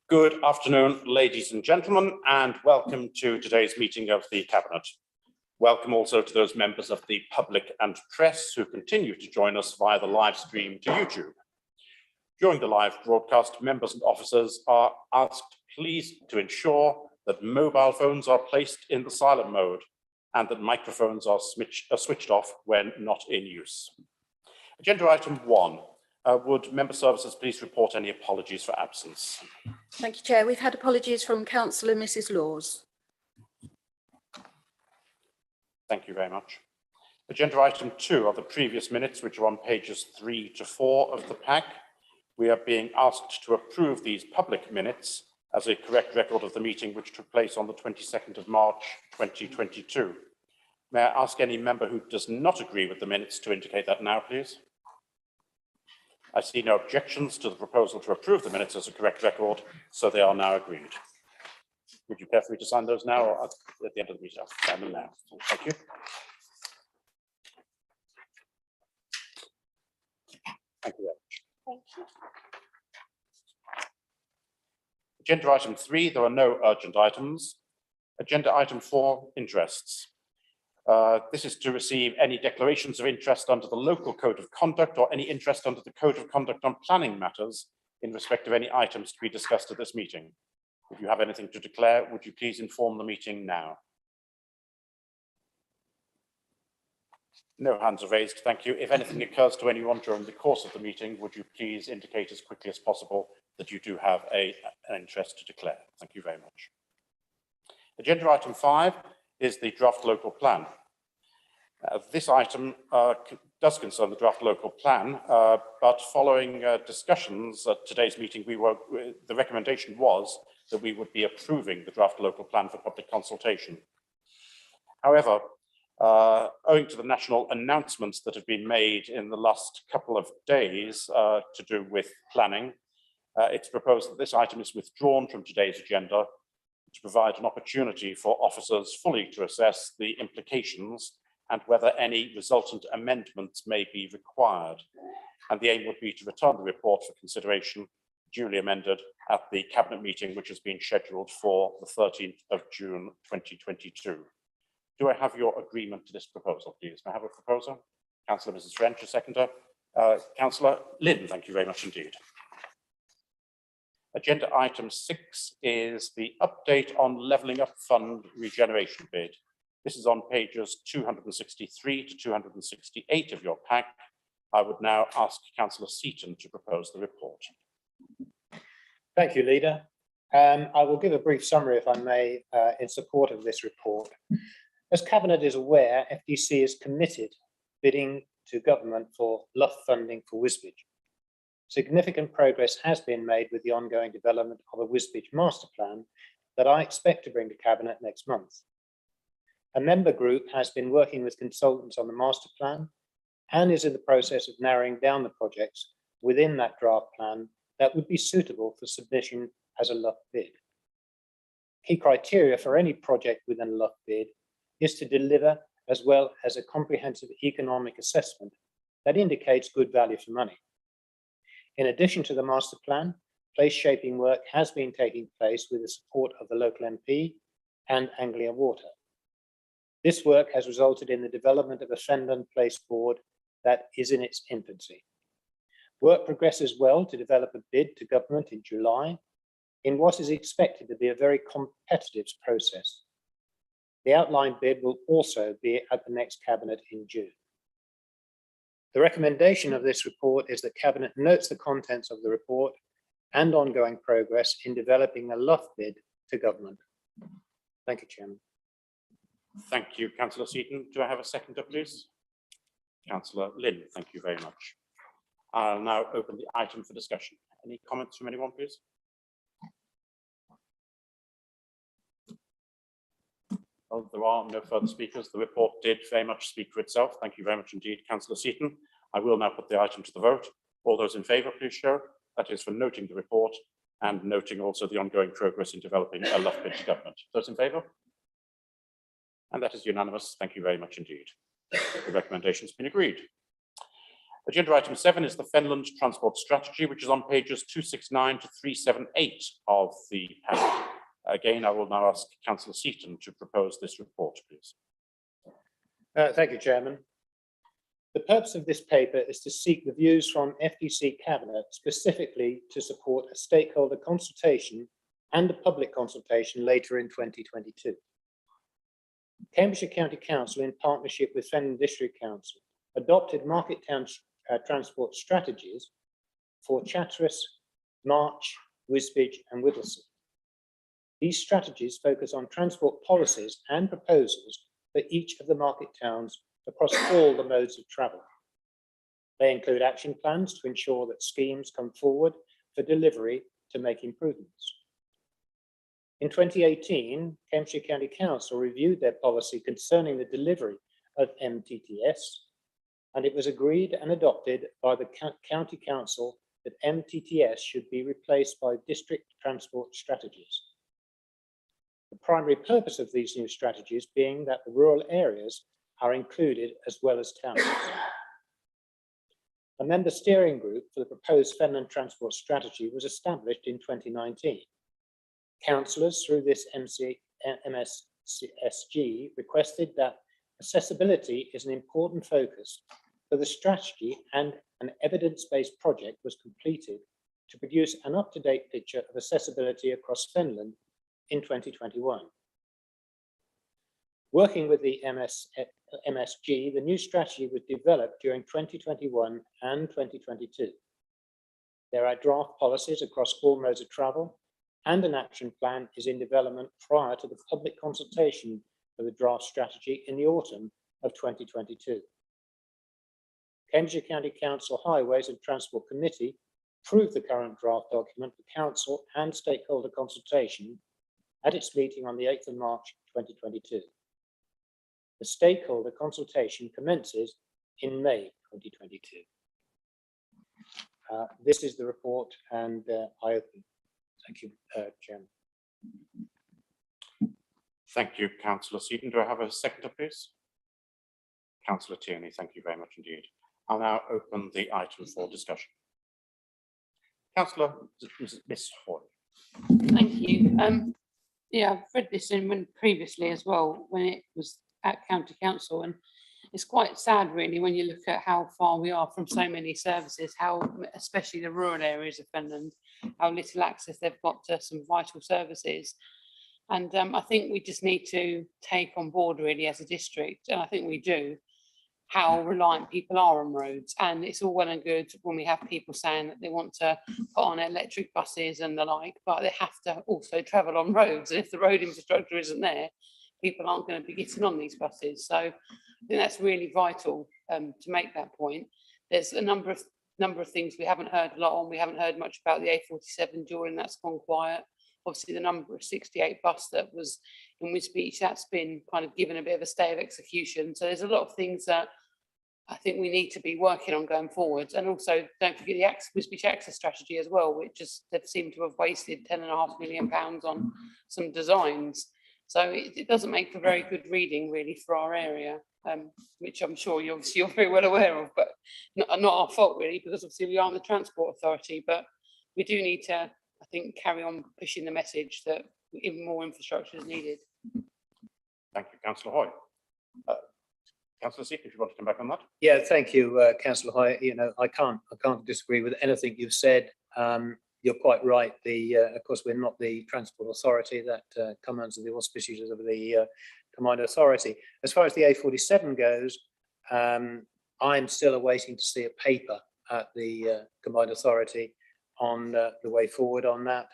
Good afternoon, ladies and gentlemen, and welcome to today's meeting of the Cabinet. Welcome also to those members of the public and press who continue to join us via the live stream to YouTube. During the live broadcast, members and officers are asked please to ensure that mobile phones are placed in the silent mode and that microphones are switched off when not in use. Agenda item 1. Would member services please report any apologies for absence? Thank you, Chair. We've had apologies from Councillor Mrs. Laws. Thank you very much. Agenda item 2 are the previous minutes, which are on pages 3 to 4 of the pack. We are being asked to approve these public minutes as a correct record of the meeting which took place on the 22nd of March 2022. May I ask any member who does not agree with the minutes to indicate that now, please? I see no objections to the proposal to approve the minutes as a correct record, so they are now agreed. Would you care for me to sign those now or at the end of the meeting? I'll sign them now. Thank you. Thank you very much. Thank you. Agenda item 3, there are no urgent items. Agenda item 4, interests. This is to receive any declarations of interest under the local code of conduct or any interest under the code of conduct on planning matters in respect of any items to be discussed at this meeting. If you have anything to declare, would you please inform the meeting now? No hands are raised, thank you. If anything occurs to anyone during the course of the meeting, would you please indicate as quickly as possible that you do have an interest to declare? Thank you very much. Agenda item 5 is the draft local plan. This item does concern the draft local plan, but following discussions at today's meeting, the recommendation was that we would be approving the draft local plan for public consultation. However, owing to the national announcements that have been made in the last couple of days to do with planning, it's proposed that this item is withdrawn from today's agenda to provide an opportunity for officers fully to assess the implications and whether any resultant amendments may be required. And the aim would be to return the report for consideration, duly amended, at the Cabinet meeting, which has been scheduled for the 13th of June 2022. Do I have your agreement to this proposal, please? May I have a proposer? Councillor Mrs. French, a seconder. Councillor Lynn, thank you very much indeed. Agenda item 6 is the update on Levelling Up Fund regeneration bid. This is on pages 263 to 268 of your pack. I would now ask Councillor Seaton to propose the report. Thank you, Leader. I will give a brief summary, if I may, in support of this report. As Cabinet is aware, FDC is committed bidding to government for LUF funding for Wisbech. Significant progress has been made with the ongoing development of a Wisbech master plan that I expect to bring to Cabinet next month. A member group has been working with consultants on the master plan and is in the process of narrowing down the projects within that draft plan that would be suitable for submission as a LUF bid. Key criteria for any project within a LUF bid is to deliver as well as a comprehensive economic assessment that indicates good value for money. In addition to the master plan, place shaping work has been taking place with the support of the local MP and Anglia Water. This work has resulted in the development of a Finland place board that is in its infancy. Work progresses well to develop a bid to government in July in what is expected to be a very competitive process. The outline bid will also be at the next Cabinet in June. The recommendation of this report is that Cabinet notes the contents of the report and ongoing progress in developing a LUF bid to government. Thank you, Chairman. Thank you, Councillor Seaton. Do I have a seconder, please? Councillor Lynn, thank you very much. I'll now open the item for discussion. Any comments from anyone, please? Well, there are no further speakers. The report did very much speak for itself. Thank you very much indeed, Councillor Seaton. I will now put the item to the vote. All those in favour, please show. That is for noting the report and noting also the ongoing progress in developing a LUF bid to government. Those in favour? And that is unanimous. Thank you very much indeed. The recommendation has been agreed. Agenda item 7 is the Finland Transport Strategy, which is on pages 269 to 378 of the packet. Again, I will now ask Councillor Seaton to propose this report, please. Thank you, Chairman. The purpose of this paper is to seek the views from FDC Cabinet specifically to support a stakeholder consultation and a public consultation later in 2022. Cambridgeshire County Council, in partnership with Finland District Council, adopted market town transport strategies for Chatteris, March, Wisbech and Whittlesea. These strategies focus on transport policies and proposals for each of the market towns across all the modes of travel. They include action plans to ensure that schemes come forward for delivery to make improvements. In 2018, Cambridgeshire County Council reviewed their policy concerning the delivery of MTTS, and it was agreed and adopted by the County Council that MTTS should be replaced by district transport strategies. The primary purpose of these new strategies being that the rural areas are included as well as towns. A member steering group for the proposed Finland Transport Strategy was established in 2019. Councillors through this MSSG requested that accessibility is an important focus for the strategy, and an evidence-based project was completed to produce an up-to-date picture of accessibility across Finland in 2021. Working with the MSG, the new strategy was developed during 2021 and 2022. There are draft policies across all modes of travel, and an action plan is in development prior to the public consultation for the draft strategy in the autumn of 2022. Cambridgeshire County Council Highways and Transport Committee approved the current draft document for council and stakeholder consultation at its meeting on the 8th of March 2022. The stakeholder consultation commences in May 2022. This is the report, and I open. Thank you, Chairman. Thank you, Councillor Seaton. Do I have a seconder, please? Councillor Tierney, thank you very much indeed. I'll now open the item for discussion. Councillor Miss Hoy. Thank you. Yeah, I've read this in previously as well when it was at County Council, and it's quite sad really when you look at how far we are from so many services, how especially the rural areas of Finland, how little access they've got to some vital services. And I think we just need to take on board really as a district, and I think we do, how reliant people are on roads. And it's all well and good when we have people saying that they want to put on electric buses and the like, but they have to also travel on roads. And if the road infrastructure isn't there, people aren't going to be getting on these buses. So I think that's really vital to make that point. There's a number of things we haven't heard a lot on. We haven't heard much about the A47 during that's gone quiet. Obviously, the number of 68 bus that was in Wisbech, that's been kind of given a bit of a stay of execution. So there's a lot of things that I think we need to be working on going forward. And also, don't forget the Wisbech access strategy as well, which just they've seemed to have wasted £10.5 million on some designs. So it doesn't make for very good reading really for our area, which I'm sure you're very well aware of, but not our fault really, because obviously we aren't the transport authority, but we do need to, I think, carry on pushing the message that even more infrastructure is needed. Thank you, Councillor Hoy. Councillor Seaton, if you want to come back on that. Yeah, thank you, Councillor Hoy. You know, I can't disagree with anything you've said. You're quite right. Of course, we're not the transport authority that come under the auspices of the combined authority. As far as the A47 goes, I'm still awaiting to see a paper at the combined authority on the way forward on that.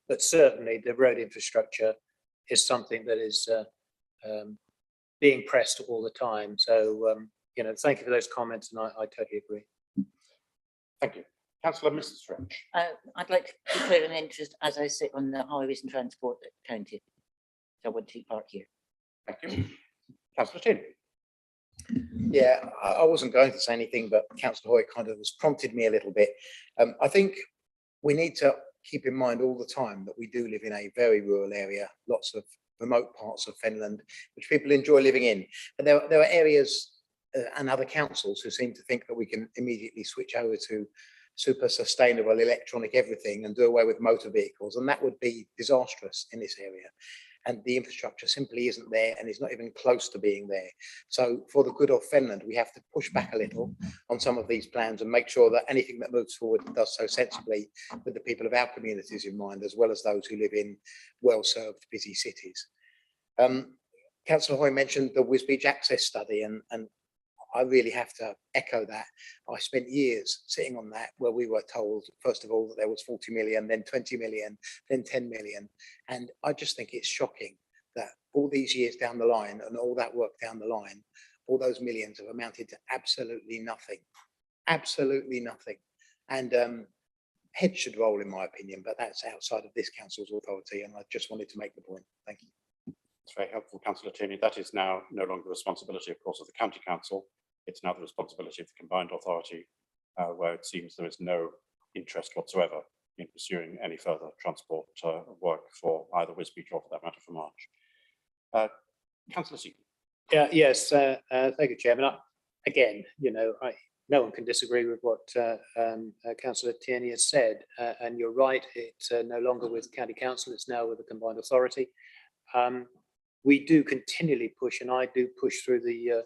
But certainly the road infrastructure is something that is being pressed all the time. So, you know, thank you for those comments, and I totally agree. Thank you. Councillor Mrs. French. I'd like to declare an interest as I sit on the Highways and Transport County. So I want to take part here. Thank you. Councillor Tierney. Yeah, I wasn't going to say anything, but Councillor Hoy kind of has prompted me a little bit. I think we need to keep in mind all the time that we do live in a very rural area, lots of remote parts of Finland, which people enjoy living in. And there are areas and other councils who seem to think that we can immediately switch over to super sustainable electronic everything and do away with motor vehicles, and that would be disastrous in this area. And the infrastructure simply isn't there and is not even close to being there. So for the good of Finland, we have to push back a little on some of these plans and make sure that anything that moves forward does so sensibly with the people of our communities in mind, as well as those who live in well-served, busy cities. Councillor Hoy mentioned the Wisbech access study, and I really have to echo that. I spent years sitting on that, where we were told, first of all, that there was 40 million, then 20 million, then 10 million. And I just think it's shocking that all these years down the line and all that work down the line, all those millions have amounted to absolutely nothing, absolutely nothing. And heads should roll, in my opinion, but that's outside of this council's authority. And I just wanted to make the point. Thank you. It's very helpful, Councillor Tierney. That is now no longer the responsibility, of course, of the county council. It's now the responsibility of the combined authority, where it seems there is no interest whatsoever in pursuing any further transport work for either Wisbech or, for that matter, for March. Councillor Seaton. Yes, thank you, Chairman. Again, no one can disagree with what Councillor Tierney has said, and you're right, it's no longer with County Council, it's now with the combined authority. We do continually push, and I do push through the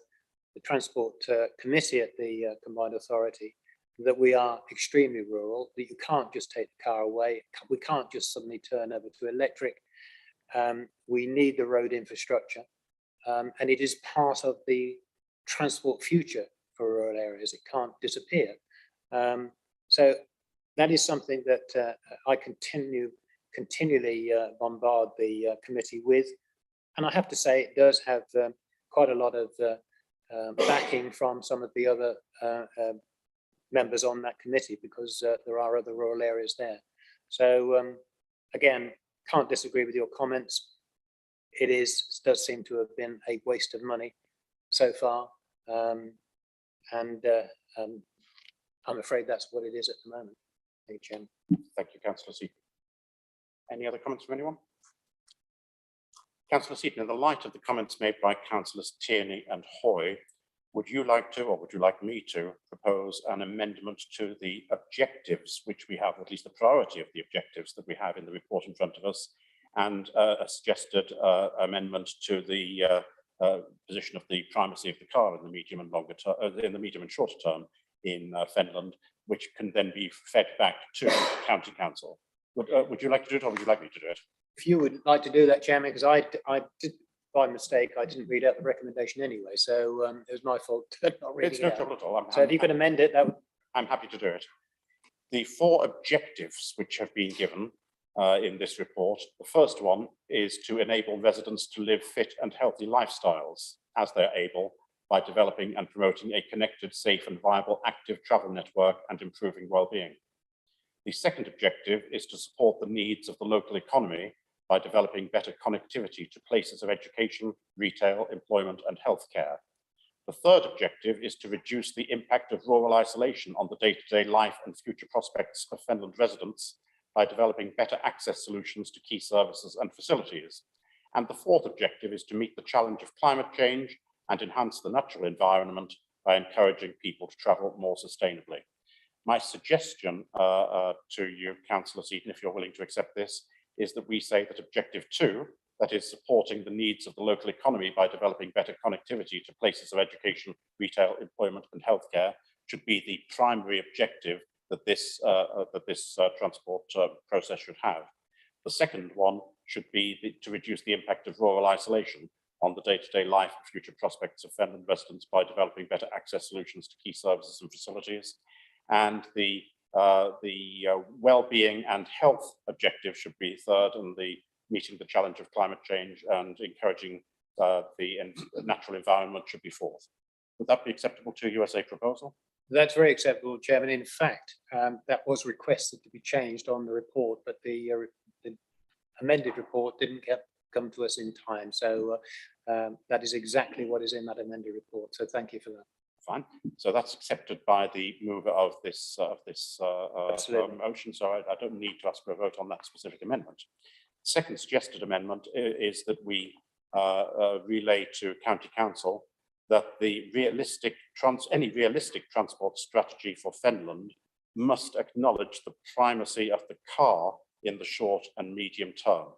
Transport Committee at the combined authority, that we are extremely rural, that you can't just take the car away, we can't just suddenly turn over to electric. We need the road infrastructure, and it is part of the transport future for rural areas. It can't disappear. So that is something that I continually bombard the committee with. And I have to say, it does have quite a lot of backing from some of the other members on that committee, because there are other rural areas there. So again, can't disagree with your comments. It does seem to have been a waste of money so far. And I'm afraid that's what it is at the moment. Thank you, Chairman. Thank you, Councillor Seaton. Any other comments from anyone? Councillor Seaton, in the light of the comments made by Councillors Tierney and Hoy, would you like to, or would you like me to, propose an amendment to the objectives, which we have, at least the priority of the objectives that we have in the report in front of us, and a suggested amendment to the position of the primacy of the car in the medium and longer term, in the medium and shorter term in Finland, which can then be fed back to County Council? Would you like to do it, or would you like me to do it? If you would like to do that, Chairman, because I did, by mistake, I didn't read out the recommendation anyway, so it was my fault not reading It's it no out. trouble at all. So if you could amend it, that would. I'm happy to do it. The 4 objectives which have been given in this report, the first one is to enable residents to live fit and healthy lifestyles as they're able, by developing and promoting a connected, safe and viable active travel network and improving well-being. The second objective is to support the needs of the local economy by developing better connectivity to places of education, retail, employment and healthcare. The third objective is to reduce the impact of rural isolation on the day-to-day life and future prospects of Finland residents by developing better access solutions to key services and facilities. And the fourth objective is to meet the challenge of climate change and enhance the natural environment by encouraging people to travel more sustainably. My suggestion to you, Councillor Seaton, if you're willing to accept this, is that we say that objective 2, that is supporting the needs of the local economy by developing better connectivity to places of education, retail, employment and healthcare, should be the primary objective that this transport process should have. The second one should be to reduce the impact of rural isolation on the day-to-day life and future prospects of Finland residents by developing better access solutions to key services and facilities. And the well-being and health objective should be third, and the meeting the challenge of climate change and encouraging the natural environment should be fourth. Would that be acceptable to you as a proposal? That's very acceptable, Chairman. In fact, that was requested to be changed on the report, but the amended report didn't come to us in time. So that is exactly what is in that amended report. So thank you for that. Fine. So that's accepted by the mover of this motion. So I don't need to ask for a vote on that specific amendment. Second suggested amendment is that we relay to County Council that the any realistic transport strategy for Finland must acknowledge the primacy of the car in the short and medium term.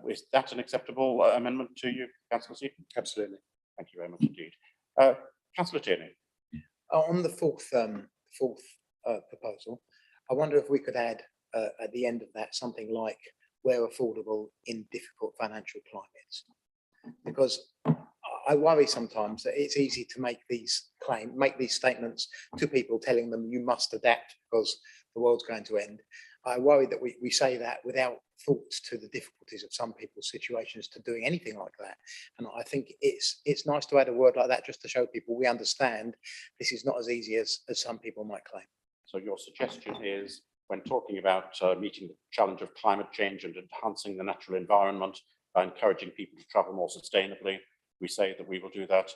Is that an acceptable amendment to you, Councillor Seaton? Absolutely. Thank you very much indeed. Councillor Tierney. On the fourth proposal, I wonder if we could add at the end of that something like where affordable in difficult financial climates, because I worry sometimes that it's easy to make these statements to people, telling them you must adapt because the world's going to end. I worry that we say that without thoughts to the difficulties of some people's situations to doing anything like that. And I think it's nice to add a word like that just to show people we understand this is not as easy as some people might claim. So your suggestion is, when talking about meeting the challenge of climate change and enhancing the natural environment by encouraging people to travel more sustainably, we say that we will do that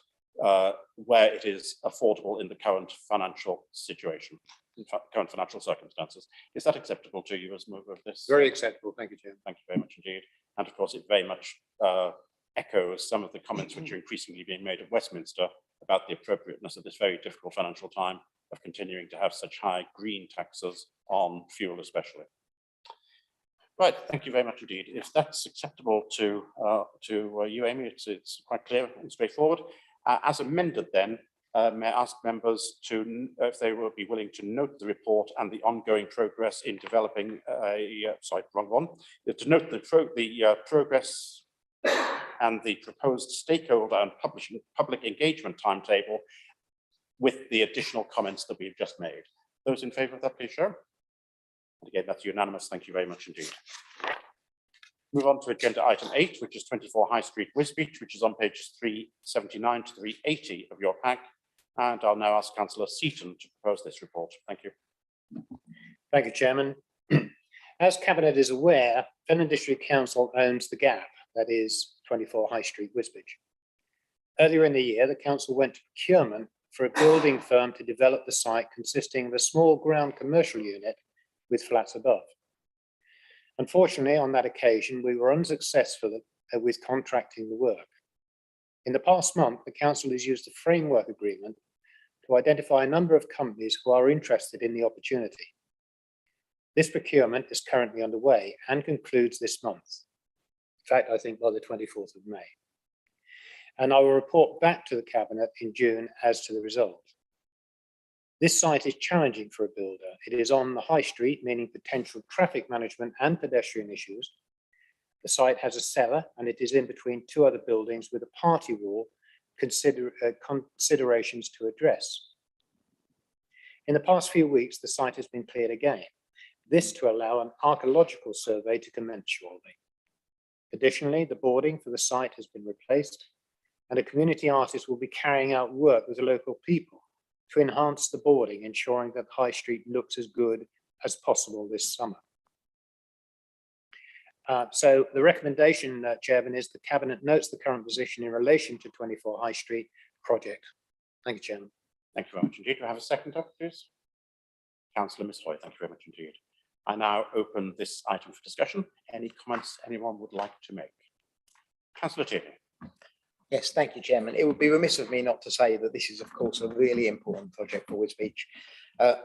where it is affordable in the current financial situation, current financial circumstances. Is that acceptable to you as mover of this? Very acceptable. Thank you, Chair. Thank you very much indeed. And of course, it very much echoes some of the comments which are increasingly being made of Westminster about the appropriateness of this very difficult financial time of continuing to have such high green taxes on fuel especially. Right, thank you very much indeed. If that's acceptable to you, Amy, it's quite clear and straightforward. As amended then, may I ask members to, if they will be willing to note the report and the ongoing progress in developing to note the progress and the proposed stakeholder and public engagement timetable with the additional comments that we've just made. Those in favour of that, please show. And again, that's unanimous. Thank you very much indeed. Move on to agenda item 8, which is 24 High Street, Wisbech, which is on pages 379 to 380 of your pack. And I'll now ask Councillor Seaton to propose this report. Thank you. Thank you, Chairman. As Cabinet is aware, Finland District Council owns the gap, that is 24 High Street, Wisbech. Earlier in the year, the council went to procurement for a building firm to develop the site, consisting of a small ground commercial unit with flats above. Unfortunately, on that occasion, we were unsuccessful with contracting the work. In the past month, the council has used a framework agreement to identify a number of companies who are interested in the opportunity. This procurement is currently underway and concludes this month. In fact, I think by the 24th of May. And I will report back to the Cabinet in June as to the result. This site is challenging for a builder. It is on the high street, meaning potential traffic management and pedestrian issues. The site has a cellar and it is in between two other buildings with a party wall considerations to address. In the past few weeks, the site has been cleared again. This to allow an archaeological survey to commence shortly. Additionally, the boarding for the site has been replaced and a community artist will be carrying out work with the local people to enhance the boarding, ensuring that High Street looks as good as possible this summer. So the recommendation, Chairman, is the Cabinet notes the current position in relation to 24 High Street project. Thank you, Chairman. Thank you very much indeed. Do I have a seconder, please? Councillor Miss Hoy, thank you very much indeed. I now open this item for discussion. Any comments anyone would like to make? Councillor Tierney. Yes, thank you, Chairman. It would be remiss of me not to say that this is, of course, a really important project for Wisbech.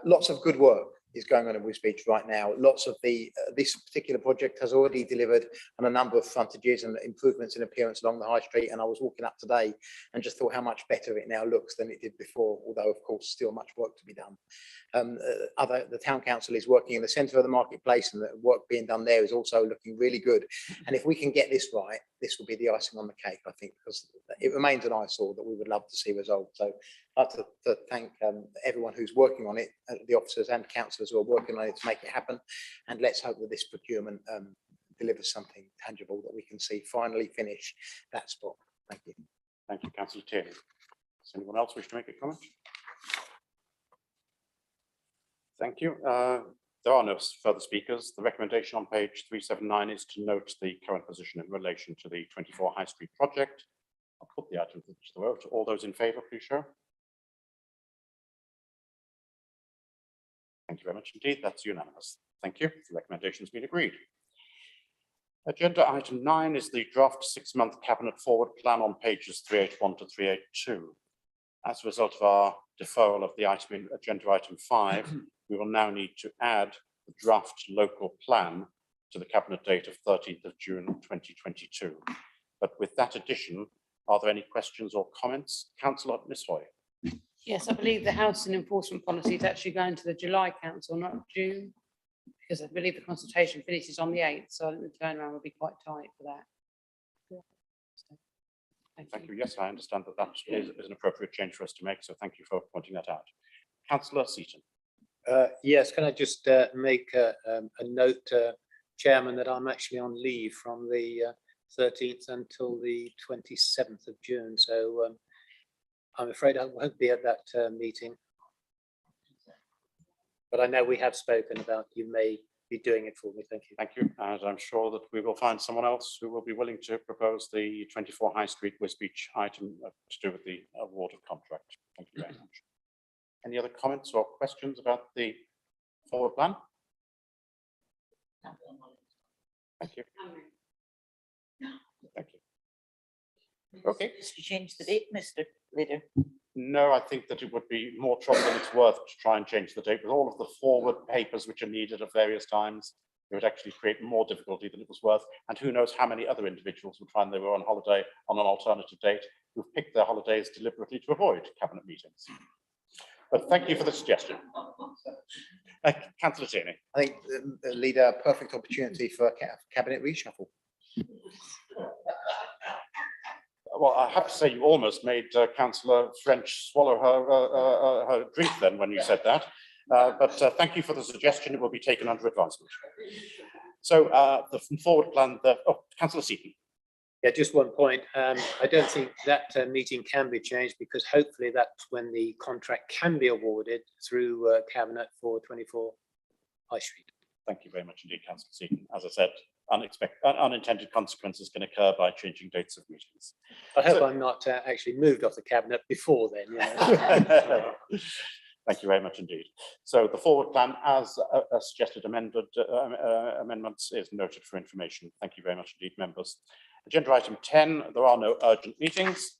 Lots of good work is going on in Wisbech right now. Lots of this particular project has already delivered on a number of frontages and improvements in appearance along the high street. And I was walking up today and just thought how much better it now looks than it did before, although of course still much work to be done. The town council is working in the centre of the marketplace, and the work being done there is also looking really good. And if we can get this right, this will be the icing on the cake, I think, because it remains an eyesore that we would love to see resolved. So I'd like to thank everyone who's working on it, the officers and councillors who are working on it to make it happen. And let's hope that this procurement delivers something tangible that we can see finally finish that spot. Thank you. Thank you, Councillor Tierney. Does anyone else wish to make a comment? Thank you. There are no further speakers. The recommendation on page 379 is to note the current position in relation to the 24 High Street project. I'll put the item to the vote. All those in favour, please show. Thank you very much indeed. That's unanimous. Thank you. The recommendation has been agreed. Agenda item 9 is the draft 6-month cabinet forward plan on pages 381 to 382. As a result of our deferral of the item in agenda item 5, we will now need to add the draft local plan to the cabinet date of 13th of June 2022. But with that addition, are there any questions or comments? Councillor Miss Hoy. Yes, I believe the housing enforcement policy is actually going to the July council, not June, because I believe the consultation finishes on the 8th, so I think the turnaround will be quite tight for that. So, Thank you. Yes, I understand that that is an appropriate change for us to make, so thank you for pointing that out. Councillor Seaton. Yes, can I just make a note, Chairman, that I'm actually on leave from the 13th until the 27th of June. So I'm afraid I won't be at that meeting. But I know we have spoken about you may be doing it for me. Thank you. Thank you. And I'm sure that we will find someone else who will be willing to propose the 24 High Street Wisbech item to do with the award of contract. Thank you very much. Any other comments or questions about the forward plan? Thank you. Thank you. Okay. Just to change the date, Mr. Leader. No, I think that it would be more trouble than it's worth to try and change the date with all of the forward papers which are needed at various times. It would actually create more difficulty than it was worth. And who knows how many other individuals would find they were on holiday on an alternative date who've picked their holidays deliberately to avoid cabinet meetings. But thank you for the suggestion. Councillor Tierney. I think the leader, perfect opportunity for a cabinet reshuffle. Well, I have to say you almost made Councillor French swallow her drink then when you said that. But thank you for the suggestion. It will be taken under advisement. So the forward plan, Councillor Seaton. Yeah, just one point. I don't think that meeting can be changed because hopefully that's when the contract can be awarded through Cabinet for 24 High Street. Thank you very much indeed, Councillor Seaton. As I said, unintended consequences can occur by changing dates of meetings. I hope I'm not actually moved off the Cabinet before then. You know. Thank you very much indeed. So the forward plan, as a suggested amendments, is noted for information. Thank you very much indeed, members. Agenda item 10, there are no urgent meetings.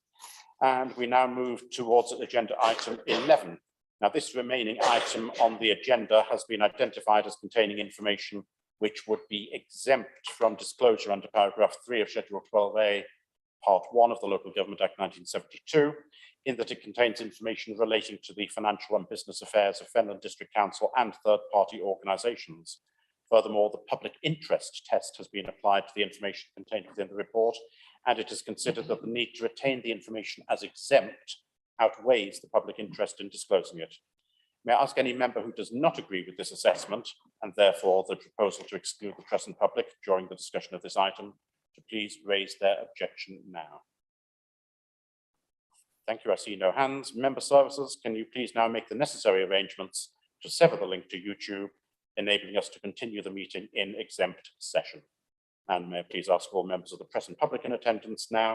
And we now move towards agenda item 11. Now, this remaining item on the agenda has been identified as containing information which would be exempt from disclosure under paragraph 3 of Schedule 12A, Part 1 of the Local Government Act 1972, in that it contains information relating to the financial and business affairs of Finland District Council and third-party organisations. Furthermore, the public interest test has been applied to the information contained within the report, and it is considered that the need to retain the information as exempt outweighs the public interest in disclosing it. May I ask any member who does not agree with this assessment, and therefore the proposal to exclude the present public during the discussion of this item, to please raise their objection now. Thank you. I see no hands. Member services, can you please now make the necessary arrangements to sever the link to YouTube, enabling us to continue the meeting in exempt session. And may I please ask all members of the press and public in attendance now